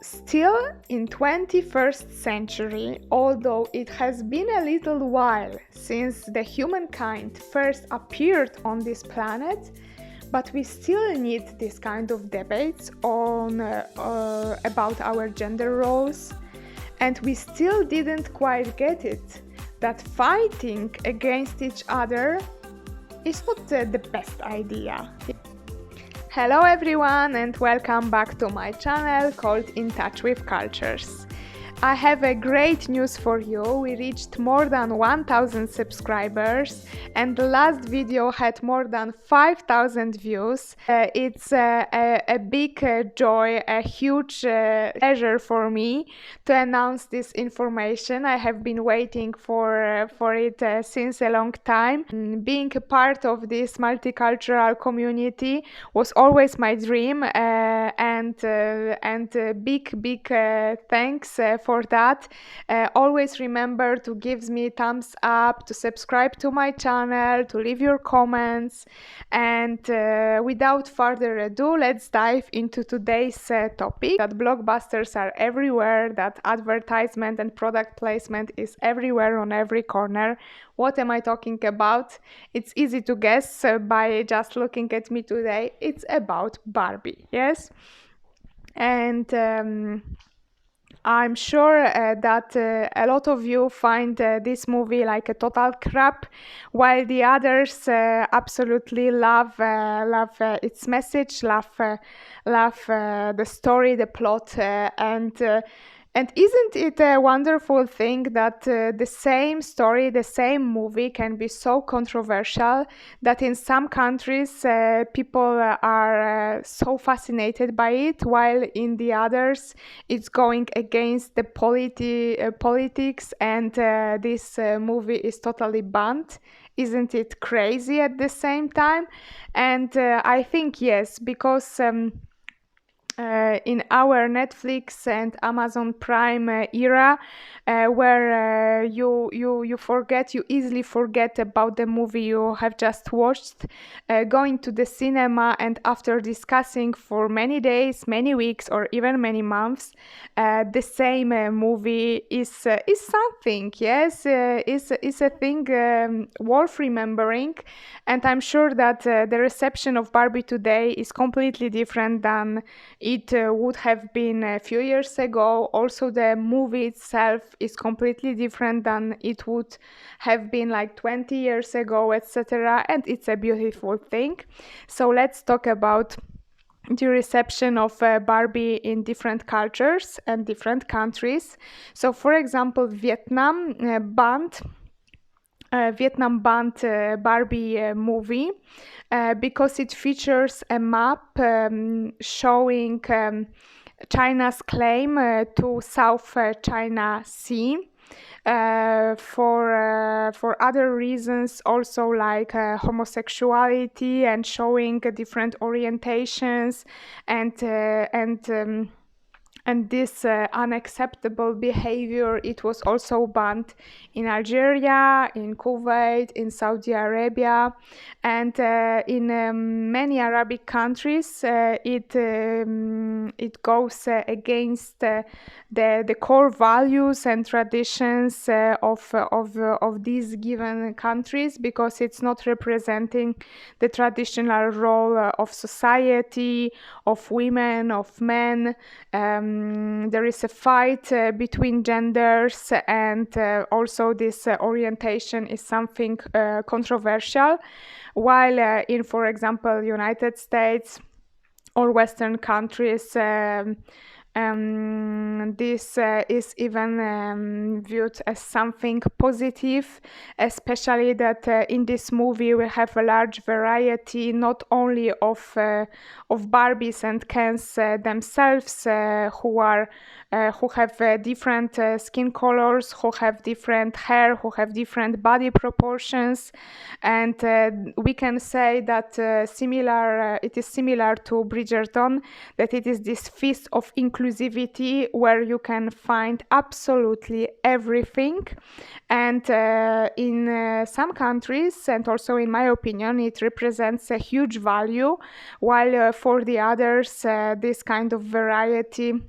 Still in 21st century, although it has been a little while since the humankind first appeared on this planet, but we still need this kind of debates about our gender roles, and we still didn't quite get it that fighting against each other is not the best idea. Hello everyone and welcome back to my channel called In Touch with Cultures. I have a great news for you. We reached more than 1000 subscribers and the last video had more than 5000 views. It's a big joy, a huge pleasure for me to announce this information. I have been waiting for it since a long time. Being a part of this multicultural community was always my dream, and big thanks for that. Always remember to give me thumbs up, to subscribe to my channel, to leave your comments, and without further ado, let's dive into today's topic. That blockbusters are everywhere, that advertisement and product placement is everywhere on every corner. What am I talking about? It's easy to guess by just looking at me today. It's about Barbie, yes? And I'm sure that a lot of you find this movie like a total crap, while the others absolutely love its message, love the story, the plot, and isn't it a wonderful thing that the same story, the same movie can be so controversial that in some countries people are so fascinated by it, while in the others it's going against the politics, and this movie is totally banned. Isn't it crazy at the same time? And I think yes, because in our Netflix and Amazon Prime era, where you easily forget about the movie you have just watched, going to the cinema and after discussing for many days, many weeks, or even many months, the same movie is something, yes, is a thing worth remembering. And I'm sure that the reception of Barbie today is completely different than it would have been a few years ago. Also, the movie itself is completely different than it would have been like 20 years ago, etc. And it's a beautiful thing. So let's talk about the reception of Barbie in different cultures and different countries. So, for example, Vietnam banned Barbie movie because it features a map showing China's claim to South China Sea. For other reasons also, like homosexuality and showing different orientations and this unacceptable behavior. It was also banned in Algeria, in Kuwait, in Saudi Arabia, and in many Arabic countries. It goes against the core values and traditions of these given countries, because it's not representing the traditional role of society, of women, of men. There is a fight between genders, and also this orientation is something controversial, while in, for example, United States or Western countries, this is even viewed as something positive, especially that in this movie we have a large variety, not only of Barbies and Kens themselves, who have different skin colors, who have different hair, who have different body proportions, and we can say that it is similar to Bridgerton, that it is this feast of inclusivity where you can find absolutely everything. And in some countries, and also in my opinion, it represents a huge value, while for the others this kind of variety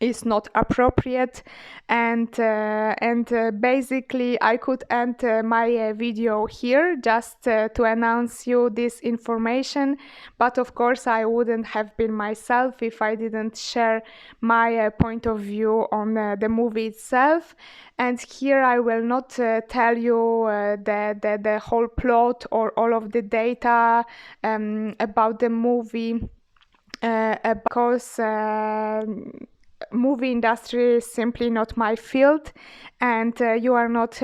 is not appropriate. And basically I could end my video here, just to announce you this information, but of course I wouldn't have been myself if I didn't share my point of view on the movie itself. And here I will not tell you the whole plot or all of the data about the movie, because movie industry is simply not my field, and you are not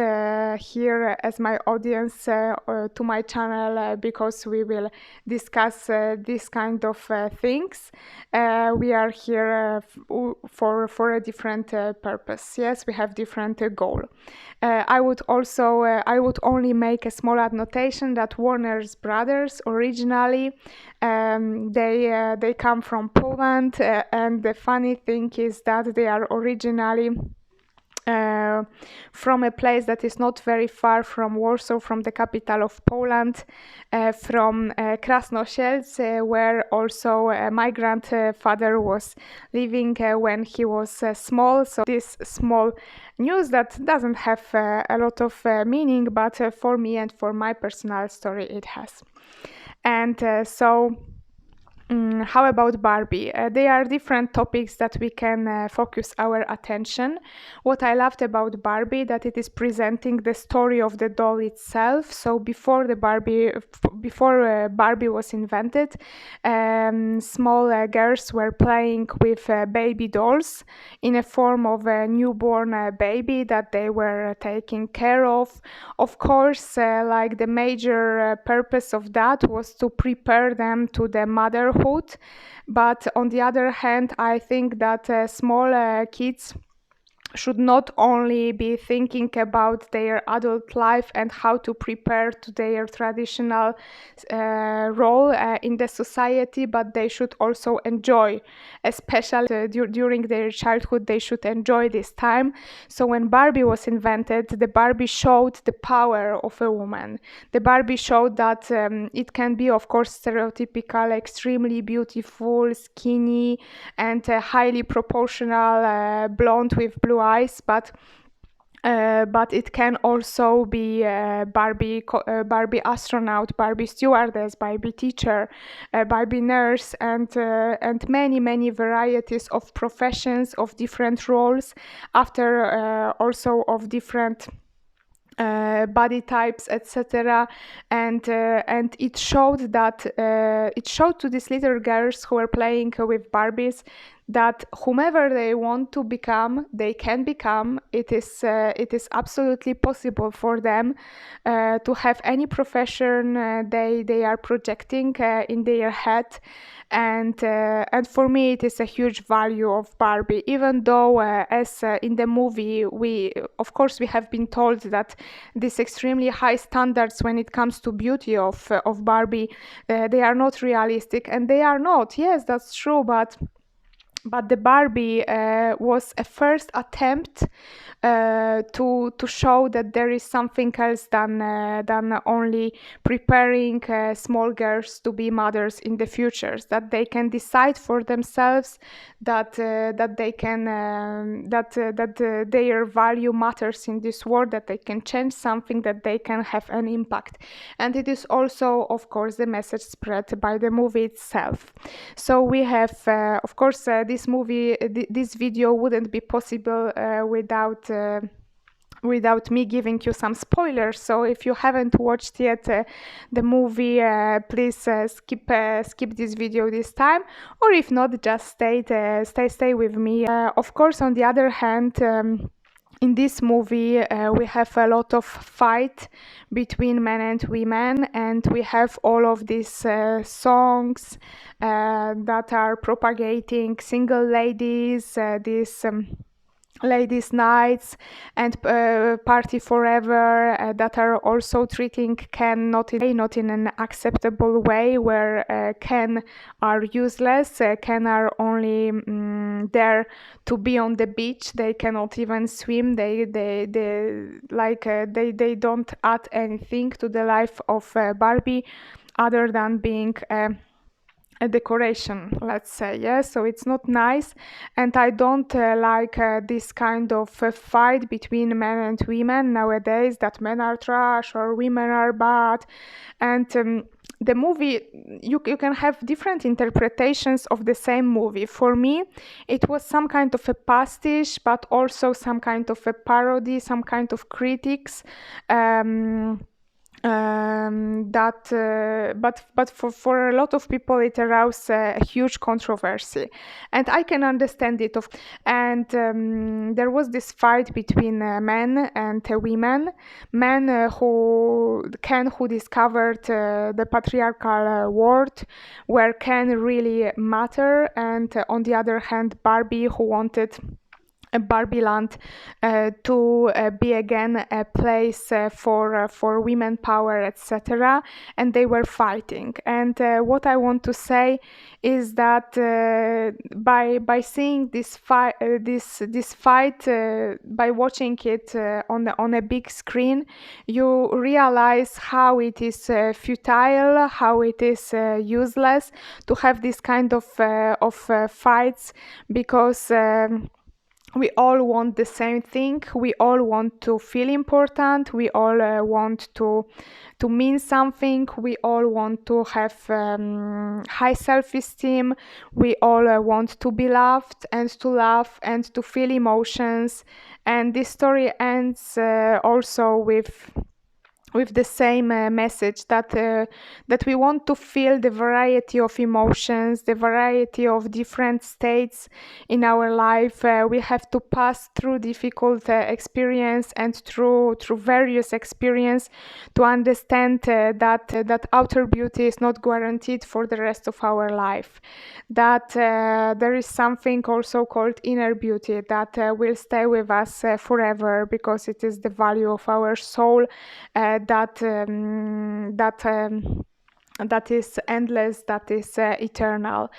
here as my audience to my channel because we will discuss this kind of things. We are here for a different purpose. Yes, we have different goal. I would only make a small annotation that Warner's brothers originally, they come from Poland, and the funny thing is that they are originally from a place that is not very far from Warsaw, from the capital of Poland, from Krasnosielsk, where also my grandfather was living when he was small. So this small news that doesn't have a lot of meaning, but for me and for my personal story it has. And how about Barbie? There are different topics that we can focus our attention. What I loved about Barbie, that it is presenting the story of the doll itself. So before Barbie was invented, small girls were playing with baby dolls in a form of a newborn baby that they were taking care of. Of course, like the major purpose of that was to prepare them to the motherhood. But on the other hand, I think that small kids should not only be thinking about their adult life and how to prepare to their traditional role in the society, but they should also enjoy, especially during their childhood, they should enjoy this time. So when Barbie was invented, the Barbie showed the power of a woman. The Barbie showed that it can be, of course, stereotypical, extremely beautiful, skinny, and highly proportional, blonde with blue eyes, but it can also be Barbie astronaut, Barbie stewardess, Barbie teacher, Barbie nurse, and many varieties of professions, of different roles, after also of different body types, etc. And it showed that it showed to these little girls who were playing with Barbies that whomever they want to become, they can become. It is absolutely possible for them to have any profession they are projecting in their head. And for me it is a huge value of Barbie, even though as in the movie we have been told that these extremely high standards when it comes to beauty of Barbie, they are not realistic, and they are not. Yes, that's true, but the Barbie was a first attempt to show that there is something else than only preparing small girls to be mothers in the future. That they can decide for themselves, that they can that their value matters in this world, that they can change something, that they can have an impact. And it is also, of course, the message spread by the movie itself. So we have, of course, this video wouldn't be possible without me giving you some spoilers. So if you haven't watched yet the movie, please skip this video this time, or if not, just stay with me. Of course, on the other hand, in this movie, we have a lot of fight between men and women, and we have all of these songs that are propagating single ladies, these ladies' nights and party forever, that are also treating Ken not in an acceptable way, where Ken are useless. Ken are only there to be on the beach. They cannot even swim. They don't add anything to the life of Barbie other than being a decoration, let's say. Yeah, so it's not nice, and I don't like this kind of fight between men and women nowadays, that men are trash or women are bad. And the movie, you can have different interpretations of the same movie. For me, it was some kind of a pastiche, but also some kind of a parody, some kind of critics. But for a lot of people it aroused a huge controversy, and I can understand it. And there was this fight between men and women. Men who discovered the patriarchal world, where Ken really matter, and on the other hand Barbie, who wanted Barbie Land to be again a place for women power, etc. And they were fighting. And what I want to say is that by seeing this fight, by watching it on a big screen, you realize how it is futile, how it is useless to have this kind of fights, because we all want the same thing. We all want to feel important. We all want to mean something. We all want to have high self-esteem. We all want to be loved and to laugh and to feel emotions. And this story ends also with the same message that we want to feel the variety of emotions, the variety of different states in our life. We have to pass through difficult experience and through various experience to understand that outer beauty is not guaranteed for the rest of our life. That there is something also called inner beauty that will stay with us forever, because it is the value of our soul. That is endless, that is eternal.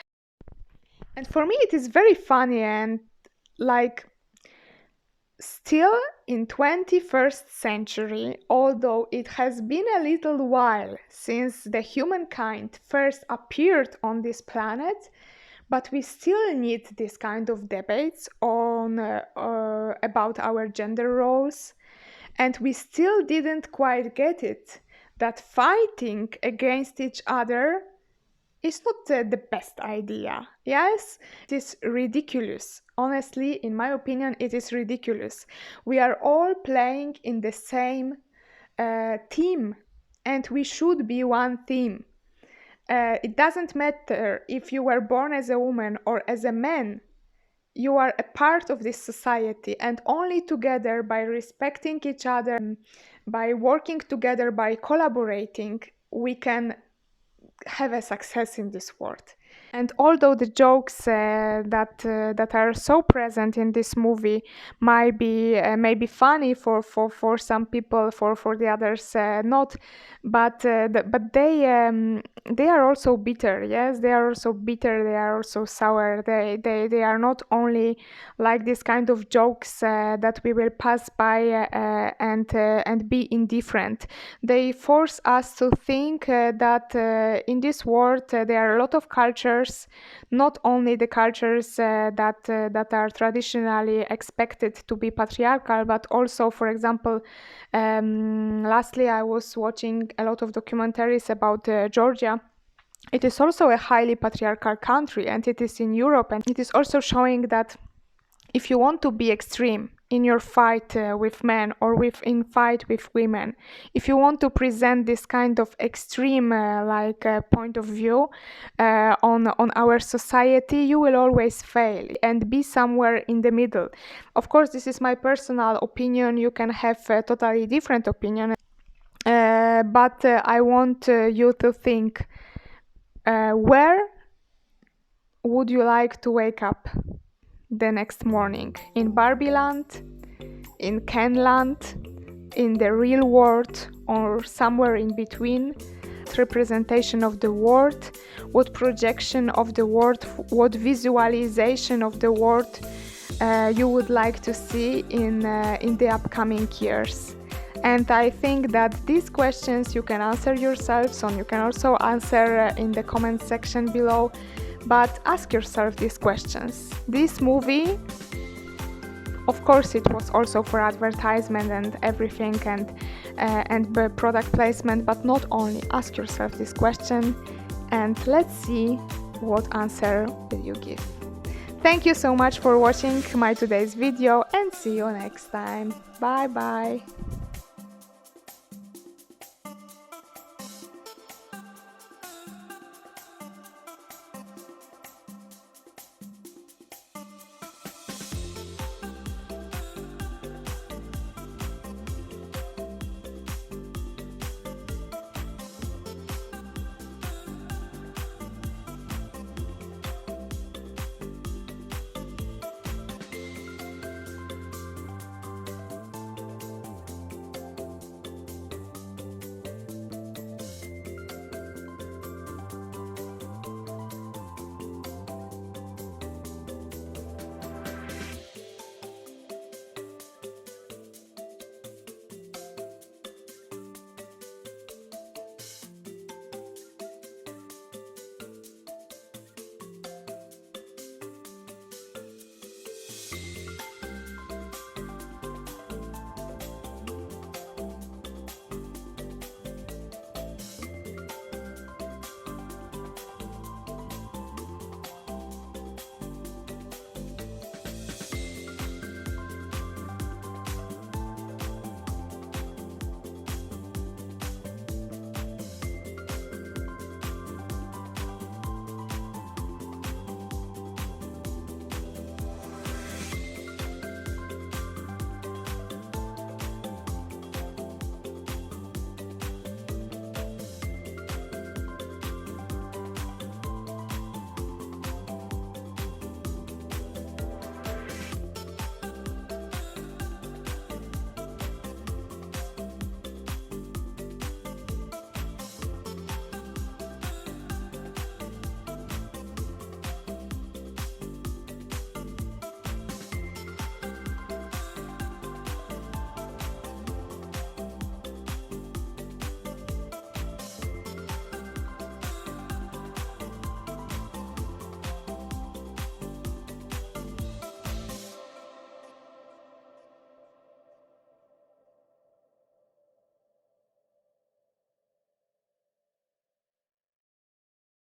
And for me it is very funny, and like, still in 21st century, although it has been a little while since the humankind first appeared on this planet, but we still need this kind of debates on about our gender roles. And we still didn't quite get it, that fighting against each other is not the best idea. Yes, it is ridiculous. Honestly, in my opinion, it is ridiculous. We are all playing in the same team, and we should be one team. It doesn't matter if you were born as a woman or as a man. You are a part of this society, and only together, by respecting each other, by working together, by collaborating, we can have a success in this world. And although the jokes that are so present in this movie might be funny for some people, for the others not, but they are also bitter. Yes, they are also bitter. They are also sour. They are not only like this kind of jokes that we will pass by and be indifferent. They force us to think that in this world there are a lot of cultures, not only the cultures that are traditionally expected to be patriarchal, but also, for example, lastly I was watching a lot of documentaries about Georgia. It is also a highly patriarchal country, and it is in Europe, and it is also showing that if you want to be extreme in your fight with men or in fight with women, if you want to present this kind of extreme point of view on our society, you will always fail and be somewhere in the middle. Of course, this is my personal opinion. You can have a totally different opinion, but I want you to think, where would you like to wake up the next morning? In Barbie Land, in Ken Land, in the real world, or somewhere in between? What representation of the world, what projection of the world, what visualization of the world you would like to see in the upcoming years? And I think that these questions you can answer yourself, so you can also answer in the comment section below. But ask yourself these questions. This movie, of course, it was also for advertisement and everything, and product placement, but not only. Ask yourself this question, and let's see what answer will you give. Thank you so much for watching my today's video, and see you next time. Bye bye.